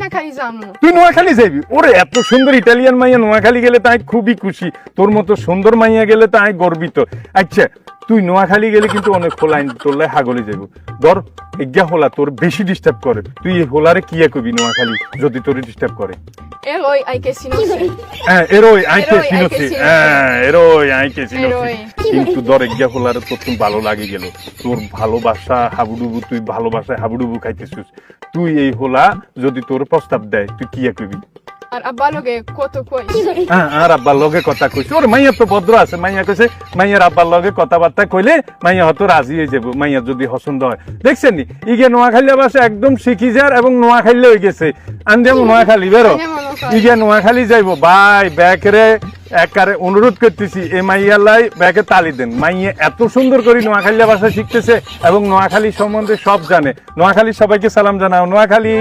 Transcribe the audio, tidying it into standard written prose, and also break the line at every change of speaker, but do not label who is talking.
নোয়াখালী যামু।
তুই নোয়াখালী যাবি? ওরে এত সুন্দর ইটালিয়ান মাইয়া নোয়াখালী গেলে তাই খুবই খুশি, তোর মতো সুন্দর মাইয়া গেলে তাই গর্বিত। আচ্ছা তুই নোয়াখালী গেলে কিন্তু অনেক হোলাইন তোরলে হাগলে যাব, ধর এগিয়া হোলা তোর বেশি ডিস্টার্ব করে, তুই এই হোলারে কি কবি নোয়াখালী যদি তোর ডিস্টার্ব করে?
এরই আইকে সিনোসে।
হ্যাঁ এরই আইকে সিনোসি, হ্যাঁ এরই আইকে সিনোসি। কিন্তু ধর এগিয়া হোলারে তোর তুমি ভালো লাগে গেল, তোর ভালোবাসা হাবুডুবু, তুই ভালোবাসায় হাবুডুবু খাইতেছিস, তুই এই হোলা যদি তোর প্রস্তাব দেয় তুই কি কবি?
আর আব্বা লগে কত কই।
হ্যাঁ আর আব্বার লগে কথা কইছে, ওর মাইয়া তো ভদ্র আছে, মাইয়া কইছে মাইয়ার আব্বার লগে কথাবার্তা কইলে মাইয়া হয়তো রাজি হয়ে যাবো, মাইয়া যদি পছন্দ হয়। দেখছেন নি ইগে নোয়াখালী ভাষা একদম শিখি যার এবং নোয়াখালী হয়ে গেছে, আনদেম নোয়াখালী বেরো ইগে নোয়াখালী যাইবো ভাই। ব্যাকরে একারে অনুরোধ করতেছি এই মাইয়া লাই ব্যাকে তালি দেন, মাইয়া এত সুন্দর করে নোয়াখালী ভাষা শিখতেছে এবং নোয়াখালী সম্বন্ধে সব জানে। নোয়াখালী সবাইকে সালাম জানাও। নোয়াখালী।